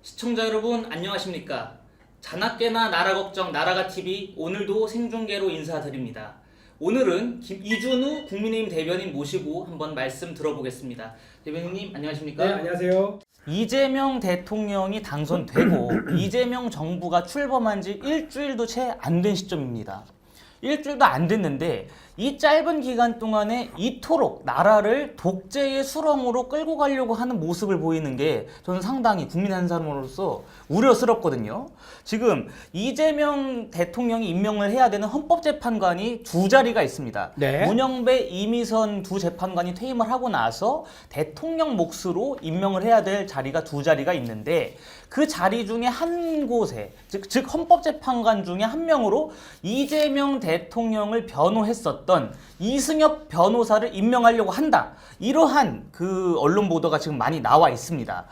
시청자 여러분 안녕하십니까? 자나깨나 나라걱정 나라가TV 오늘도 생중계로 인사드립니다. 오늘은 이준우 국민의힘 대변인 모시고 한번 말씀 들어보겠습니다. 대변인님 안녕하십니까? 네, 안녕하세요. 이재명 대통령이 당선되고 이재명 정부가 출범한 지 일주일도 채 안 된 시점입니다. 일주일도 안 됐는데 이 짧은 기간 동안에 이토록 나라를 독재의 수렁으로 끌고 가려고 하는 모습을 보이는 게 저는 상당히 국민 한 사람으로서 우려스럽거든요. 지금 이재명 대통령이 임명을 해야 되는 헌법재판관이 두 자리가 있습니다. 네. 문영배, 이미선 두 재판관이 퇴임을 하고 나서 대통령 몫으로 임명을 해야 될 자리가 두 자리가 있는데 그 자리 중에 한 곳에 즉 헌법재판관 중에 한 명으로 이재명 대통령을 변호했었던 이승엽 변호사를 임명하려고 한다. 이러한 그 언론 보도가 지금 많이 나와 있습니다.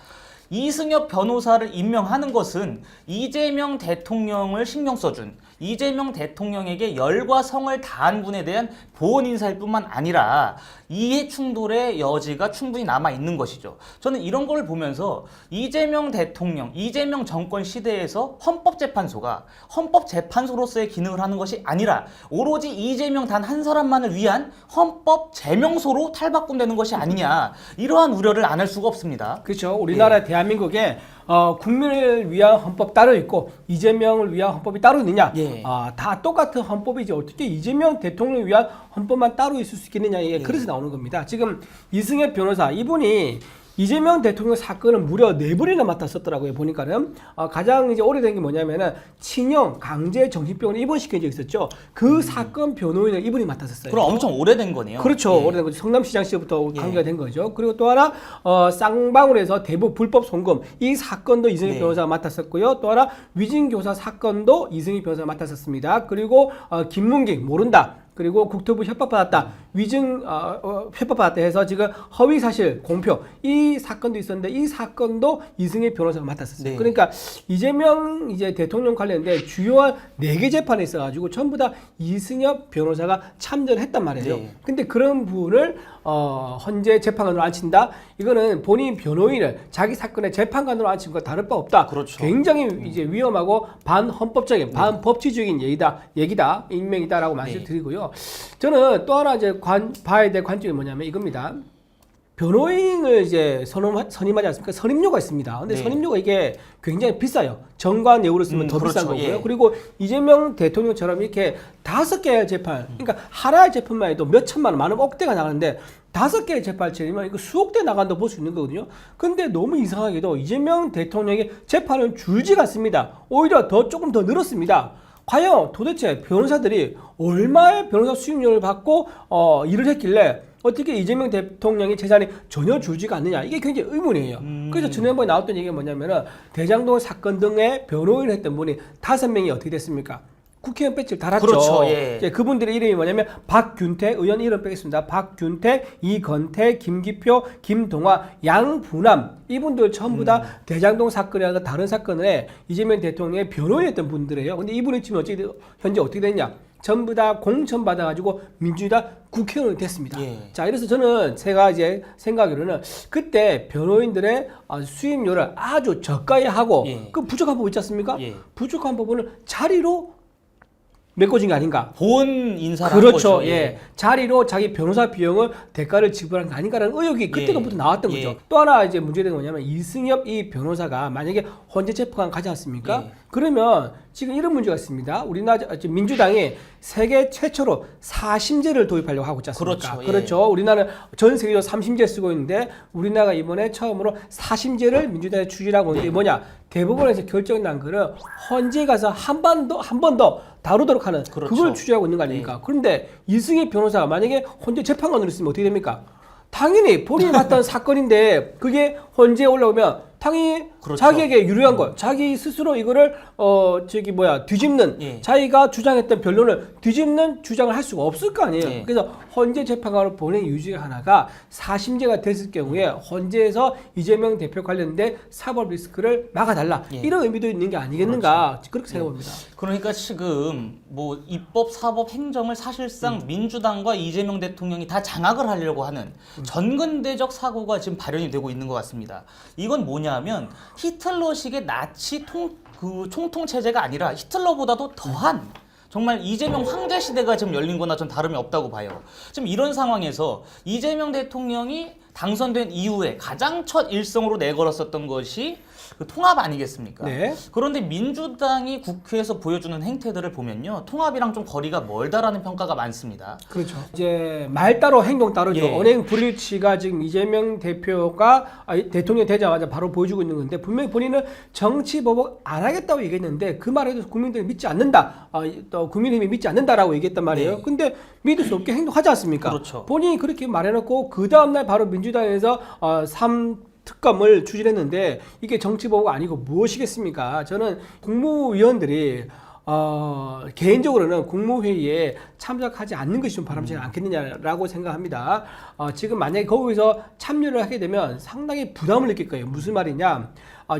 이승엽 변호사를 임명하는 것은 이재명 대통령을 신경 써준 이재명 대통령에게 열과 성을 다한 분에 대한 보원 인사일 뿐만 아니라 이해 충돌의 여지가 충분히 남아 있는 것이죠. 저는 이런 걸 보면서 이재명 대통령, 이재명 정권 시대에서 헌법재판소가 헌법재판소로서의 기능을 하는 것이 아니라 오로지 이재명 단 한 사람만을 위한 헌법제명소로 탈바꿈되는 것이 아니냐, 이러한 우려를 안 할 수가 없습니다. 그렇죠. 우리나라 대한민국에 국민을 위한 헌법 따로 있고 이재명을 위한 헌법이 따로 있느냐? 예. 다 똑같은 헌법이지 어떻게 이재명 대통령을 위한 헌법만 따로 있을 수 있겠느냐? 이게 그래서 나오는 겁니다. 지금 이승엽 변호사 이분이 이재명 대통령 사건을 무려 4번이나 맡았었더라고요. 보니까는 가장 이제 오래된 게 뭐냐면은 친형 강제 정신병원에 입원시킨 적이 있었죠. 그 사건 변호인을 이분이 맡았었어요. 그럼 엄청 오래된 거네요. 그렇죠. 예. 오래된 거죠. 성남시장 시절부터 관계가 된 거죠. 그리고 또 하나 쌍방울에서 대부 불법 송금 이 사건도 이승희 변호사가 맡았었고요. 또 하나 위진교사 사건도 이승희 변호사가 맡았었습니다. 그리고 김문경 모른다. 그리고 국토부 협박받았다. 위증 협박받았다 해서 지금 허위사실 공표 이 사건도 있었는데 이 사건도 이승희 변호사가 맡았었어요. 네. 그러니까 이재명 대통령 관련된 주요한 4개 재판에 있어가지고 전부 다 이승엽 변호사가 참여를 했단 말이에요. 네. 근데 그런 부분을 헌재 재판관으로 앉힌다. 이거는 본인 변호인을 자기 사건의 재판관으로 앉힌 것과 다를 바 없다. 그렇죠. 굉장히 이제 위험하고 반헌법적인, 반법치적인 얘기다, 임명이다라고 말씀드리고요. 저는 또 하나 이제 봐야 될 관점이 뭐냐면 이겁니다. 변호인을 이제 선임하지 않습니까? 선임료가 있습니다. 근데 네. 선임료가 이게 굉장히 비싸요. 정관 예우로 쓰면 더 비싼 그렇죠. 거고요. 예. 그리고 이재명 대통령처럼 이렇게 5개의 재판, 그러니까 하나의 재판만 해도 몇 천만 원, 많은 억대가 나가는데 5개의 재판을 치르면 이거 수억 대 나간다고 볼 수 있는 거거든요. 근데 너무 이상하게도 이재명 대통령의 재판은 줄지가 않습니다. 오히려 조금 더 늘었습니다. 과연 도대체 변호사들이 얼마의 변호사 수임료를 받고 일을 했길래 어떻게 이재명 대통령의 재산이 전혀 줄지가 않느냐, 이게 굉장히 의문이에요. 그래서 지난번에 나왔던 얘기가 뭐냐면은 대장동 사건 등의 변호인을 했던 분이 5명이 어떻게 됐습니까? 국회의원 배지를 달았죠. 그렇죠. 예. 이제 그분들의 이름이 뭐냐면 박균태 의원 이름 빼겠습니다. 박균태, 이건태, 김기표, 김동화, 양부남, 이분들 전부 다 대장동 사건이나 다른 사건에 이재명 대통령의 변호인했던 분들이에요. 근데 이분이 지금 현재 어떻게 됐냐? 전부 다 공천 받아가지고 민주당 국회의원이 됐습니다. 예. 자, 이래서 제가 이제 생각으로는 그때 변호인들의 수임료를 아주 저가에 하고 예. 그 부족한 부분 있지 않습니까? 예. 부족한 부분을 자리로 메꿔진 게 아닌가. 보온 인사를 그렇죠. 한 거죠. 예. 자리로 자기 변호사 비용을 대가를 지불한 게 아닌가라는 의혹이 그때부터 나왔던 예. 거죠. 또 하나 이제 문제된 뭐냐면 이승엽 이 변호사가 만약에 헌재 재판관 가지 않습니까? 예. 그러면 지금 이런 문제가 있습니다. 우리나라 민주당이 세계 최초로 4심제를 도입하려고 하고 있지 않습니까? 그렇죠. 예. 그렇죠. 우리나라는 전 세계적으로 3심제 쓰고 있는데 우리나라가 이번에 처음으로 4심제를 민주당이 추진하고 있는데 뭐냐? 대법원에서 결정이 난 거를 헌재에 가서 한 번 더 다루도록 하는 그렇죠. 그걸 추진하고 있는 거 아닙니까? 그런데 이승희 변호사가 만약에 헌재 재판관으로 있으면 어떻게 됩니까? 당연히 본인이 맡은 사건인데 그게 헌재에 올라오면 당연히 그렇죠. 자기에게 유리한 거, 자기 스스로 이거를 뒤집는, 예. 자기가 주장했던 변론을 뒤집는 주장을 할 수가 없을 거 아니에요. 예. 그래서 헌재 재판관을 보낸 이유 중에 하나가 4심제가 됐을 경우에 헌재에서 이재명 대표 관련된 사법 리스크를 막아달라, 예. 이런 의미도 있는 게 아니겠는가, 그렇게 생각합니다. 그러니까 지금 뭐 입법, 사법, 행정을 사실상 민주당과 이재명 대통령이 다 장악을 하려고 하는 전근대적 사고가 지금 발현이 되고 있는 것 같습니다. 이건 뭐냐? 뭐냐면 히틀러식의 나치 총통 체제가 아니라 히틀러보다도 더한 정말 이재명 황제 시대가 지금 열린 거나 전 다름이 없다고 봐요. 지금 이런 상황에서 이재명 대통령이 당선된 이후에 가장 첫 일성으로 내걸었었던 것이 그 통합 아니겠습니까? 네. 그런데 민주당이 국회에서 보여주는 행태들을 보면요, 통합이랑 좀 거리가 멀다라는 평가가 많습니다. 그렇죠. 이제 말 따로 행동 따로죠. 예. 언행 불일치가 지금 이재명 대표가 대통령 되자마자 바로 보여주고 있는 건데 분명히 본인은 정치 보복 안 하겠다고 얘기했는데 그 말에도 국민들이 믿지 않는다. 또 국민의힘이 믿지 않는다라고 얘기했단 말이에요. 네. 근데 믿을 수 없게 행동하지 않습니까? 그렇죠. 본인이 그렇게 말해놓고 그 다음날 바로 민주당에서 3특검을 추진했는데 이게 정치보복 아니고 무엇이겠습니까? 저는 국무위원들이 개인적으로는 국무회의에 참석하지 않는 것이 좀 바람직하지 않겠느냐라고 생각합니다. 지금 만약에 거기서 참여를 하게 되면 상당히 부담을 느낄 거예요. 무슨 말이냐?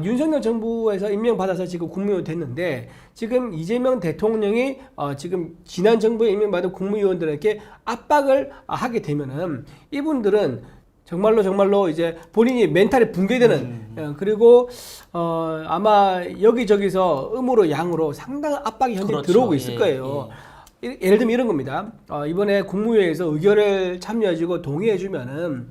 윤석열 정부에서 임명받아서 지금 국무위원 됐는데 지금 이재명 대통령이 지금 지난 정부에 임명받은 국무위원들에게 압박을 하게 되면은 이분들은 정말로 이제 본인이 멘탈이 붕괴되는 그리고 아마 여기저기서 음으로 양으로 상당한 압박이 현재 그렇죠. 들어오고 있을 거예요. 예를 들면 이런 겁니다. 이번에 국무회의에서 의결을 참여해주고 동의해주면은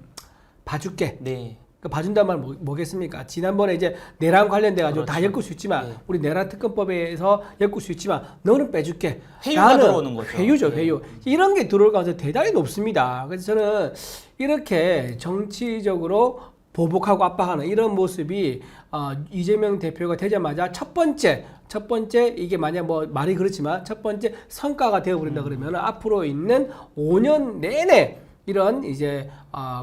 봐줄게. 네. 그러니까 봐준다는 말 뭐겠습니까? 지난번에 이제 내란 관련돼 가지고 그렇죠. 다 엮을 수 있지만 네. 우리 내란 특검법에서 엮을 수 있지만 너는 빼줄게. 회유가 나는 들어오는 거죠. 회유죠, 네. 회유. 이런 게 들어올 가능성이 대단히 높습니다. 그래서 저는 이렇게 정치적으로 보복하고 압박하는 이런 모습이 이재명 대표가 되자마자 첫 번째 이게 만약 뭐 말이 그렇지만 첫 번째 성과가 되어버린다 그러면 앞으로 있는 5년 내내 이런 이제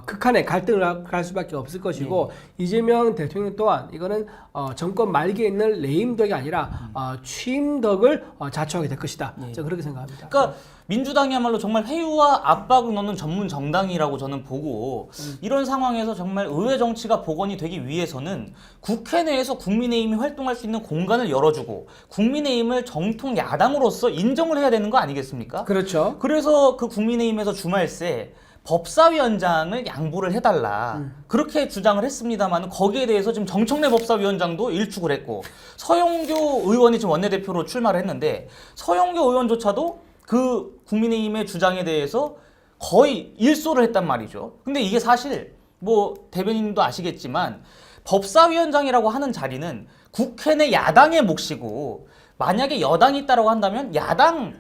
극한의 갈등을 갈 수밖에 없을 것이고 이재명 대통령 또한 이거는 정권 말기에 있는 레임덕이 아니라 취임덕을 자초하게 될 것이다. 저는 그렇게 생각합니다. 그러니까 민주당이야말로 정말 회유와 압박을 넣는 전문 정당이라고 저는 보고 이런 상황에서 정말 의회 정치가 복원이 되기 위해서는 국회 내에서 국민의힘이 활동할 수 있는 공간을 열어주고 국민의힘을 정통 야당으로서 인정을 해야 되는 거 아니겠습니까? 그렇죠. 그래서 그 국민의힘에서 주말새 법사위원장을 양보를 해달라 그렇게 주장을 했습니다만 거기에 대해서 지금 정청래 법사위원장도 일축을 했고 서영교 의원이 지금 원내대표로 출마를 했는데 서영교 의원조차도 그 국민의힘의 주장에 대해서 거의 일소를 했단 말이죠. 근데 이게 사실 뭐 대변인도 아시겠지만 법사위원장이라고 하는 자리는 국회 내 야당의 몫이고 만약에 여당이 있다고 한다면 야당에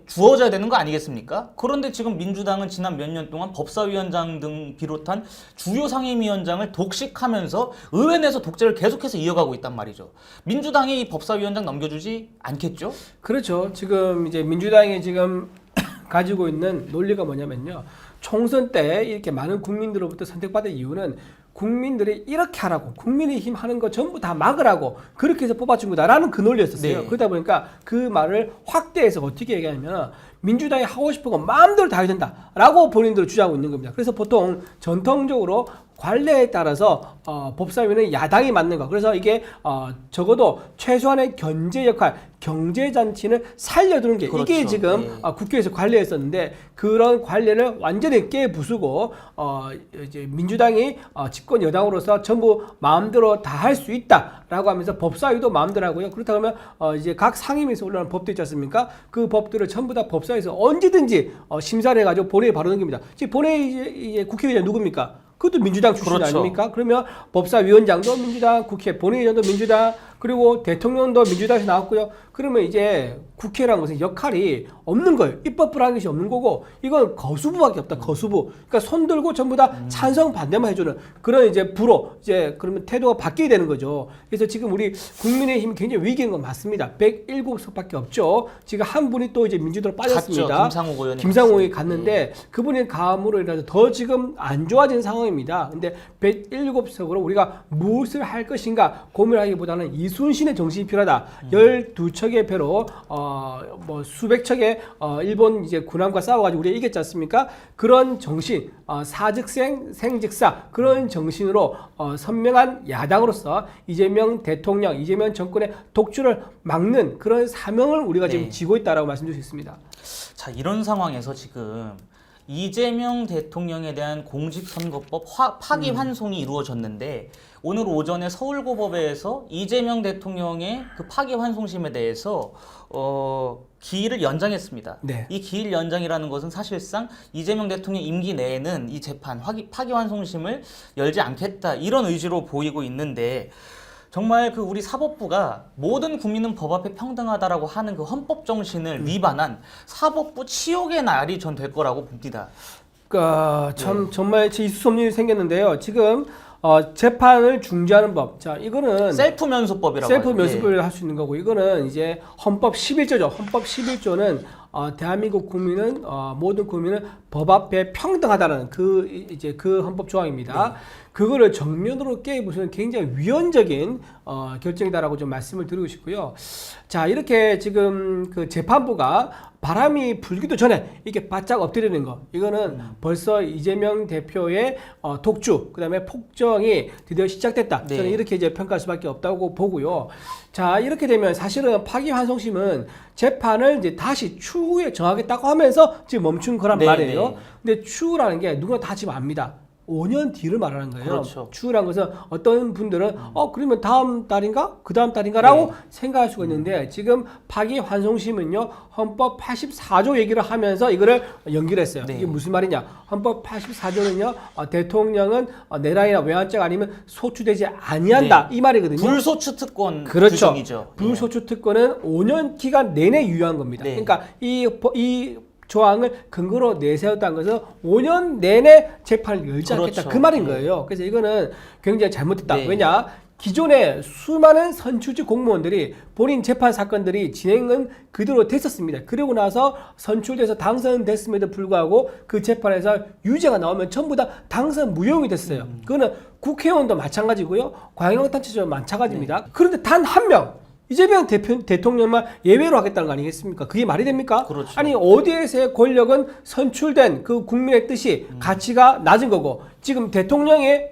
주어져야 되는 거 아니겠습니까? 그런데 지금 민주당은 지난 몇 년 동안 법사위원장 등 비롯한 주요 상임위원장을 독식하면서 의회 내에서 독재를 계속해서 이어가고 있단 말이죠. 민주당이 이 법사위원장 넘겨주지 않겠죠? 그렇죠. 지금 이제 민주당이 지금 가지고 있는 논리가 뭐냐면요. 총선 때 이렇게 많은 국민들로부터 선택받은 이유는 국민들이 이렇게 하라고 국민의힘 하는 거 전부 다 막으라고 그렇게 해서 뽑아준 거다라는 그 논리였었어요. 네. 그러다 보니까 그 말을 확대해서 어떻게 얘기하냐면 민주당이 하고 싶은 거 마음대로 다 해야 된다라고 본인들은 주장하고 있는 겁니다. 그래서 보통 전통적으로 관례에 따라서 법사위는 야당이 맡는 거. 그래서 이게 적어도 최소한의 견제 역할, 경제 잔치는 살려두는 게 그렇죠. 이게 지금 국회에서 관례였었는데 그런 관례를 완전히 깨부수고 이제 민주당이 집권 여당으로서 전부 마음대로 다 할 수 있다라고 하면서 법사위도 마음대로 하고요. 그렇다고 하면 이제 각 상임위에서 올라오는 법도 있지 않습니까? 그 법들을 전부 다 법사위에서 언제든지 심사를 해가지고 본회의에 바로 넘깁니다. 지금 본회의 이제 국회의장 누굽니까? 그것도 민주당 출신 그렇죠. 아닙니까? 그러면 법사위원장도 민주당, 국회 본회의장도 민주당, 그리고 대통령도 민주당에서 나왔고요. 그러면 이제 국회라는 것은 역할이 없는 거예요. 입법을 하는 것이 없는 거고 이건 거수부밖에 없다. 거수부. 그러니까 손 들고 전부 다 찬성 반대만 해주는 그런 이제 부로 이제 그러면 태도가 바뀌게 되는 거죠. 그래서 지금 우리 국민의힘이 굉장히 위기인 건 맞습니다. 107석밖에 없죠. 지금 한 분이 또 이제 민주당으로 빠졌습니다. 갔죠. 김상욱 의원이 김상욱이 갔는데 그분이 감으로 인해서 더 지금 안 좋아진 상황입니다. 근데 107석으로 우리가 무엇을 할 것인가 고민하기보다는 이순신의 정신이 필요하다. 12척의 배로 뭐 수백 척의 일본 이제 군함과 싸워가지고 우리가 이겼지 않습니까? 그런 정신, 사즉생, 생즉사 그런 정신으로 선명한 야당으로서 이재명 대통령, 이재명 정권의 독주를 막는 그런 사명을 우리가 지금 지고 있다라고 말씀드릴 수 있습니다. 자, 이런 상황에서 지금 이재명 대통령에 대한 공직선거법 파기환송이 이루어졌는데 오늘 오전에 서울고법에서 이재명 대통령의 그 파기환송심에 대해서 기일을 연장했습니다. 네. 이 기일 연장이라는 것은 사실상 이재명 대통령 임기 내에는 이 재판 파기환송심을 열지 않겠다 이런 의지로 보이고 있는데 정말 그 우리 사법부가 모든 국민은 법 앞에 평등하다라고 하는 그 헌법 정신을 위반한 사법부 치욕의 날이 전 될 거라고 봅니다. 그러니까 참 정말 있을 수 없는 일이 생겼는데요. 지금 재판을 중지하는 법. 자, 이거는 셀프 면소법이라고 셀프 하죠. 면습을 할 수 있는 거고, 이거는 이제 헌법 11조죠. 헌법 11조는 대한민국 국민은 모든 국민은 법 앞에 평등하다는 그 헌법 조항입니다. 그거를 정면으로 깨부수는 굉장히 위헌적인 결정이다라고 좀 말씀을 드리고 싶고요. 자, 이렇게 지금 그 재판부가 바람이 불기도 전에 이렇게 바짝 엎드리는 거, 이거는 벌써 이재명 대표의 독주, 그다음에 폭정이 드디어 시작됐다. 네. 저는 이렇게 이제 평가할 수밖에 없다고 보고요. 자, 이렇게 되면 사실은 파기환송심은 재판을 이제 다시 추후에 정하겠다고 하면서 지금 멈춘 거란 네, 말이에요. 네. 근데 추후라는 게 누구나 다 지금 압니다. 5년 뒤를 말하는 거예요. 그렇죠. 추후란 것은 어떤 분들은 그러면 다음 달인가? 그 다음 달인가라고 네. 생각할 수가 있는데, 지금 파기환송심은요 헌법 84조 얘기를 하면서 이거를 연결했어요. 네. 이게 무슨 말이냐? 헌법 84조는요 대통령은 내란이나 외환죄가 아니면 소추되지 아니한다, 이 말이거든요. 불소추 특권 그렇죠. 규정이죠. 불소추 특권은 5년 기간 내내 유효한 겁니다. 네. 그러니까 이 조항을 근거로 내세웠다는 것은 5년 내내 재판을 열지 않겠다, 그렇죠. 그 말인 네. 거예요. 그래서 이거는 굉장히 잘못됐다. 네. 왜냐? 기존에 수많은 선출직 공무원들이 본인 재판 사건들이 진행은 그대로 됐었습니다. 그러고 나서 선출돼서 당선됐음에도 불구하고 그 재판에서 유죄가 나오면 전부 다 당선 무용이 됐어요. 그거는 국회의원도 마찬가지고요. 광역단체도 마찬가지입니다. 그런데 단 한 명, 이재명 대통령만 예외로 하겠다는 거 아니겠습니까? 그게 말이 됩니까? 그렇죠. 아니, 어디에서의 권력은 선출된 그 국민의 뜻이 가치가 낮은 거고, 지금 대통령의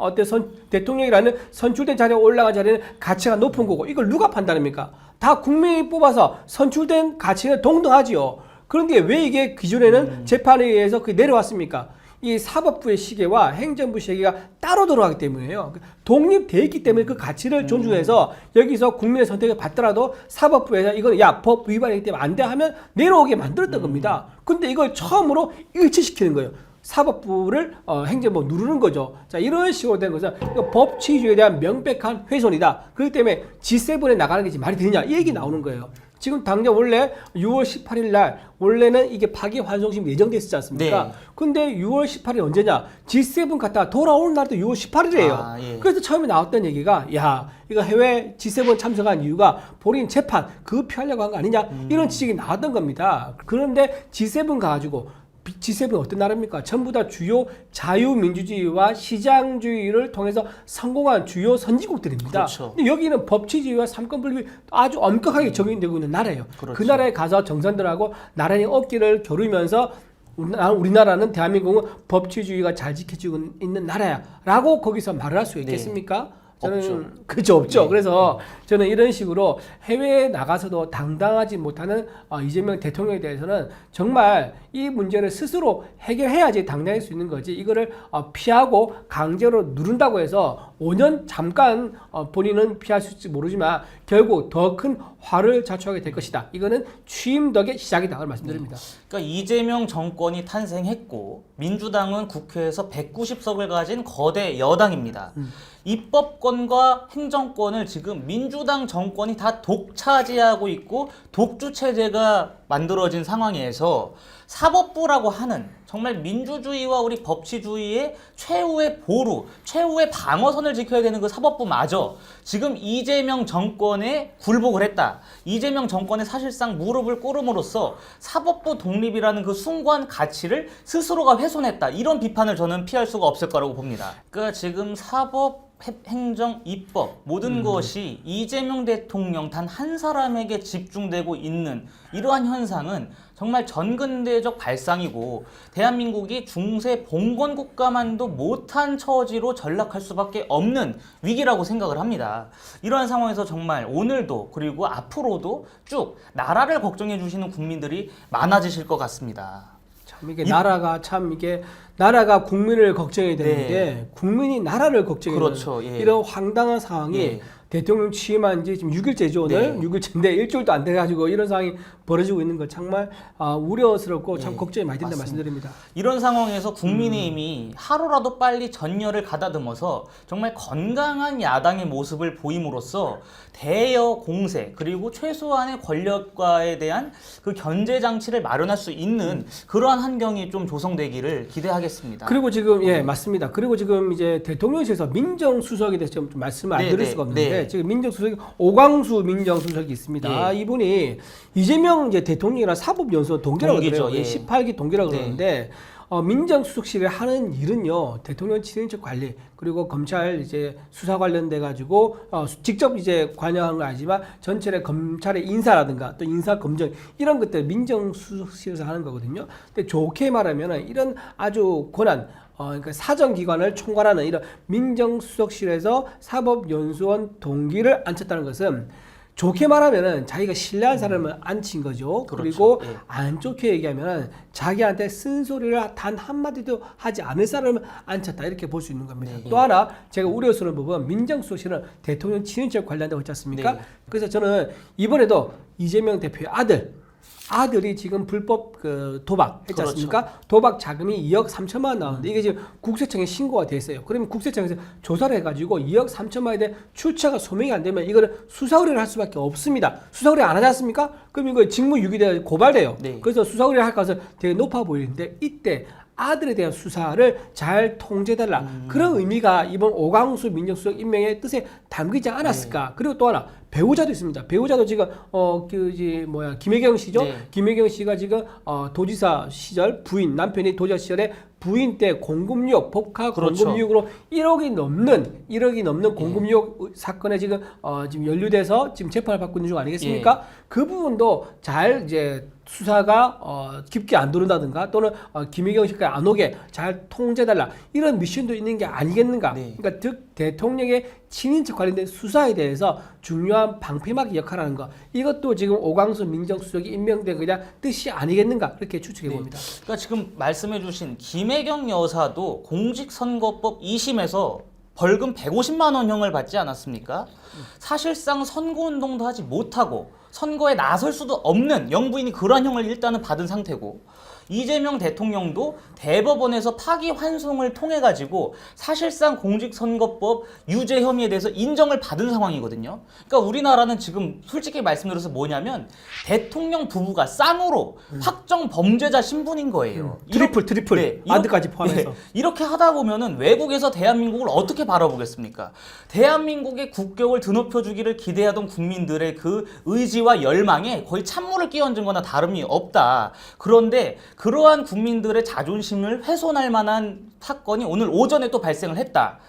대통령이라는 선출된 자리에 올라간 자리는 가치가 높은 거고, 이걸 누가 판단합니까? 다 국민이 뽑아서 선출된 가치는 동등하지요. 그런데 왜 이게 기존에는 재판에 의해서 그게 내려왔습니까? 이 사법부의 시계와 행정부 시계가 따로 돌아가기 때문이에요. 독립되어 있기 때문에 그 가치를 존중해서 여기서 국민의 선택을 받더라도 사법부에서 이건 법 위반이기 때문에 안 돼 하면 내려오게 만들었던 겁니다. 근데 이걸 처음으로 일치시키는 거예요. 사법부를 행정부 누르는 거죠. 자, 이런 식으로 된 것은 법 취지에 대한 명백한 훼손이다. 그렇기 때문에 G7에 나가는 게 지금 말이 되느냐, 이 얘기 나오는 거예요. 지금 당장 원래 6월 18일 날 원래는 이게 파기환송심 예정돼 있었지 않습니까? 네. 근데 6월 18일 언제냐? G7 갔다가 돌아오는 날도 6월 18일이에요. 예. 그래서 처음에 나왔던 얘기가, 야, 이거 해외 G7 참석한 이유가 본인 재판 그거 피하려고 한 거 아니냐? 이런 지적이 나왔던 겁니다. 그런데 G7 가가지고, G7은 어떤 나라입니까? 전부 다 주요 자유민주주의와 시장주의를 통해서 성공한 주요 선진국들입니다. 그렇죠. 근데 여기는 법치주의와 삼권분립이 아주 엄격하게 적용되고 있는 나라예요. 그렇죠. 그 나라에 가서 정상들하고 나란히 어깨를 겨루면서 우리나라는 대한민국은 법치주의가 잘 지켜지고 있는 나라야 라고 거기서 말을 할 수 있겠습니까? 저는 없죠. 그죠, 없죠. 네. 그래서 저는 이런 식으로 해외에 나가서도 당당하지 못하는 이재명 대통령에 대해서는 정말 이 문제를 스스로 해결해야지 당당할 수 있는 거지, 이거를 피하고 강제로 누른다고 해서 5년 잠깐 본인은 피할 수 있을지 모르지만 결국 더 큰 화를 자초하게 될 것이다. 이거는 취임 덕의 시작이다 말씀드립니다. 그러니까 이재명 정권이 탄생했고 민주당은 국회에서 190석을 가진 거대 여당입니다. 입법권과 행정권을 지금 민주당 정권이 다 독차지하고 있고 독주 체제가 만들어진 상황에서 사법부라고 하는 정말 민주주의와 우리 법치주의의 최후의 보루, 최후의 방어선을 지켜야 되는 그 사법부마저 지금 이재명 정권에 굴복을 했다. 이재명 정권에 사실상 무릎을 꿇음으로써 사법부 독립이라는 그 숭고한 가치를 스스로가 훼손했다. 이런 비판을 저는 피할 수가 없을 거라고 봅니다. 그러니까 지금 사법 행정, 입법 모든 것이 이재명 대통령 단 한 사람에게 집중되고 있는 이러한 현상은 정말 전근대적 발상이고 대한민국이 중세 봉건 국가만도 못한 처지로 전락할 수밖에 없는 위기라고 생각을 합니다. 이러한 상황에서 정말 오늘도 그리고 앞으로도 쭉 나라를 걱정해 주시는 국민들이 많아지실 것 같습니다. 자, 참 이게 나라가 국민을 걱정해야 되는데 국민이 나라를 걱정해야 그렇죠. 되는 예. 이런 황당한 상황이 예. 대통령 취임한 지 지금 6일째죠 오늘. 네. 6일째인데 일주일도 안 돼가지고 이런 상황이 벌어지고 있는 거 정말 우려스럽고 참 예, 걱정이 많이 된다 맞습니다. 말씀드립니다. 이런 상황에서 국민의힘이 하루라도 빨리 전열을 가다듬어서 정말 건강한 야당의 모습을 보임으로써 대여 공세 그리고 최소한의 권력과에 대한 그 견제 장치를 마련할 수 있는 그러한 환경이 좀 조성되기를 기대하겠습니다. 그리고 지금 맞습니다. 그리고 지금 이제 대통령실에서 민정수석에 대해서 좀 말씀을 안 네, 드릴 네, 수가 없는데 네. 지금 민정수석이 오광수 민정수석이 있습니다. 예. 이분이 이재명 이제 대통령이랑 사법연수원 동기라고 동기죠, 그래요. 예. 18기 동기라고 네. 그러는데 민정수석실이 하는 일은요 대통령 친인척 관리 그리고 검찰 이제 수사 관련돼 가지고 직접 이제 관여한 건 아니지만 전체의 검찰의 인사라든가 또 인사 검증 이런 것들 민정수석실에서 하는 거거든요. 근데 좋게 말하면은 이런 아주 권한 그러니까 사정기관을 총괄하는 이런 민정수석실에서 사법연수원 동기를 앉혔다는 것은 좋게 말하면은 자기가 신뢰한 사람을 앉힌 거죠. 그렇죠. 그리고 예. 안 좋게 얘기하면은 자기한테 쓴소리를 단 한마디도 하지 않을 사람을 앉혔다 이렇게 볼 수 있는 겁니다. 네. 또 하나 제가 우려스러운 부분 민정수석실은 대통령 친인척 관련되고 있지 않습니까? 네. 그래서 저는 이번에도 이재명 대표의 아들이 지금 불법 도박 했지 그렇죠. 않습니까? 도박 자금이 2억 3천만 원 나오는데 이게 지금 국세청에 신고가 돼 있어요. 그러면 국세청에서 조사를 해가지고 2억 3천만 원에 대한 출처가 소명이 안 되면 이거는 수사 의뢰를 할 수밖에 없습니다. 수사 의뢰 안 하지 않습니까? 그럼 이거 직무유기돼 고발돼요. 네. 그래서 수사 의뢰를 할 가능성이 되게 높아 보이는데 이때 아들에 대한 수사를 잘 통제해달라. 그런 의미가 이번 오광수 민정수석 임명의 뜻에 담기지 않았을까. 그리고 또 하나 배우자도 있습니다. 배우자도 지금 김혜경 씨죠. 네. 김혜경 씨가 지금 도지사 시절 부인 남편이 도지사 시절에 부인 때 공금유혹 법카 그렇죠. 공금유혹으로 1억이 넘는 공금유혹 사건에 지금 연루돼서 지금 재판을 받고 있는 중 아니겠습니까? 그 부분도 잘 이제 수사가 깊게 안 들어온다든가 또는 김혜경 씨까지 안 오게 잘 통제달라 이런 미션도 있는 게 아니겠는가? 네. 그러니까 즉 대통령의 친인척 관련된 수사에 대해서 중요한 방패막이 역할하는 거 이것도 지금 오광수 민정수석이 임명된 그냥 뜻이 아니겠는가 그렇게 추측해 봅니다. 그러니까 지금 말씀해주신 김혜경 여사도 공직선거법 2심에서 벌금 150만 원형을 받지 않았습니까? 사실상 선거운동도 하지 못하고 선거에 나설 수도 없는 영부인이 그러한 형을 일단은 받은 상태고 이재명 대통령도 대법원에서 파기환송을 통해 가지고 사실상 공직선거법 유죄 혐의에 대해서 인정을 받은 상황이거든요. 그러니까 우리나라는 지금 솔직히 말씀드려서 뭐냐면 대통령 부부가 쌍으로 확정 범죄자 신분인 거예요. 트리플 네, 아드까지 포함해서. 네, 이렇게 하다 보면은 외국에서 대한민국을 어떻게 바라보겠습니까? 대한민국의 국격을 드높여주기를 기대하던 국민들의 그 의지와 열망에 거의 찬물을 끼얹은 거나 다름이 없다. 그런데 그러한 국민들의 자존심을 훼손할 만한 사건이 오늘 오전에 또 발생을 했다.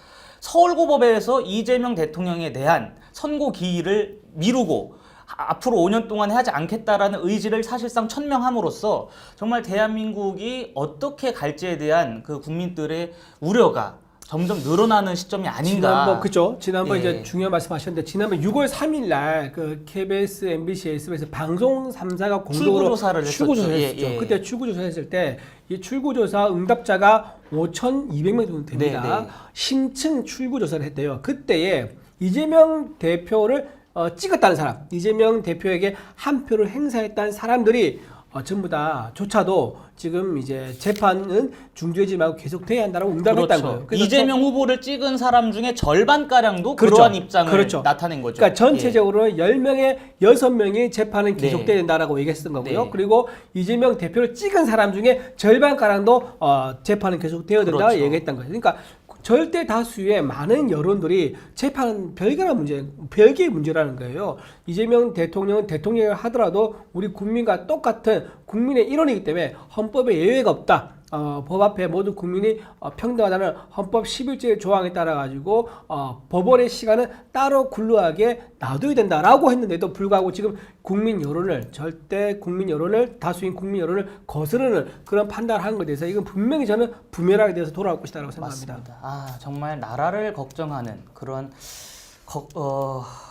서울고법에서 이재명 대통령에 대한 선고 기일을 미루고 앞으로 5년 동안 하지 않겠다라는 의지를 사실상 천명함으로써 정말 대한민국이 어떻게 갈지에 대한 그 국민들의 우려가 점점 늘어나는 시점이 아닌가. 지난번 예. 이제 중요한 말씀하셨는데 지난번 6월 3일 날 그 KBS, MBC, SBS 방송 3사가 공동으로 출구조사를 출구조사를 했었죠. 했었죠. 예, 예. 그때 출구조사했을 때 이 출구조사 응답자가 5,200명 정도 됩니다. 네, 네. 심층 출구조사를 했대요. 그때에 이재명 대표를 찍었다는 사람, 이재명 대표에게 한 표를 행사했다는 사람들이 전부 다 조차도 지금 이제 재판은 중지하지 말고 계속돼야 한다고 응답했다는 거예요. 그래서 이재명 후보를 찍은 사람 중에 절반가량도 그러한 입장을 나타낸 거죠. 그러니까 전체적으로 10명에 6명이 재판은 계속돼야 된다라고 얘기했던 거고요. 네. 그리고 이재명 대표를 찍은 사람 중에 절반가량도 재판은 계속돼야 된다고 그렇죠. 얘기했던 거예요. 그러니까 절대 다수의 많은 여론들이 재판은 별개의 문제라는 거예요. 이재명 대통령은 대통령을 하더라도 우리 국민과 똑같은 국민의 일원이기 때문에 헌법에 예외가 없다. 법 앞에 모두 국민이 평등하다는 헌법 11조 조항에 따라 가지고 법원의 시간은 따로 근로하게 놔둬야 된다라고 했는데도 불구하고 지금 국민 여론을 다수인 국민 여론을 거스르는 그런 판단을 한 것에 대해서 이건 분명히 저는 부메랑에 대해서 돌아올 것이다라고 생각합니다. 맞습니다. 정말 나라를 걱정하는 그런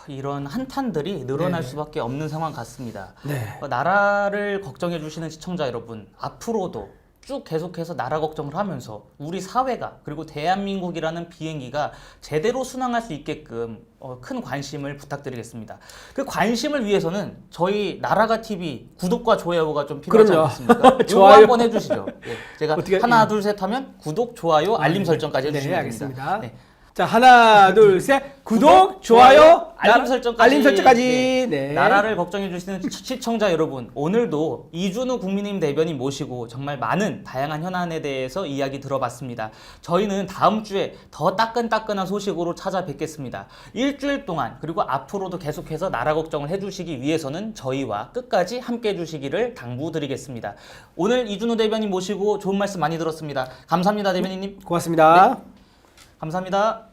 이런 한탄들이 늘어날 네. 수밖에 없는 상황 같습니다. 네. 나라를 걱정해 주시는 시청자 여러분, 앞으로도 쭉 계속해서 나라 걱정을 하면서 우리 사회가 그리고 대한민국이라는 비행기가 제대로 순항할 수 있게끔 큰 관심을 부탁드리겠습니다. 그 관심을 위해서는 저희 나라가 TV 구독과 좋아요가 좀 필요하지 그럼요. 않겠습니까? 이거 좋아요. 한번 해주시죠. 예, 제가 어떻게- 하나 둘 셋 하면 구독, 좋아요, 알림 설정까지 네, 해주시면 알겠습니다. 됩니다. 네. 자, 하나, 둘, 셋. 구독, 좋아요, 알림 설정까지. 알림 설정까지. 네. 나라를 걱정해 주시는 시청자 여러분, 오늘도 이준우 국민의힘 대변인 모시고 정말 많은 다양한 현안에 대해서 이야기 들어봤습니다. 저희는 다음 주에 더 따끈따끈한 소식으로 찾아뵙겠습니다. 일주일 동안 그리고 앞으로도 계속해서 나라 걱정을 해주시기 위해서는 저희와 끝까지 함께 해주시기를 당부드리겠습니다. 오늘 이준우 대변인 모시고 좋은 말씀 많이 들었습니다. 감사합니다, 대변인님. 고맙습니다. 감사합니다.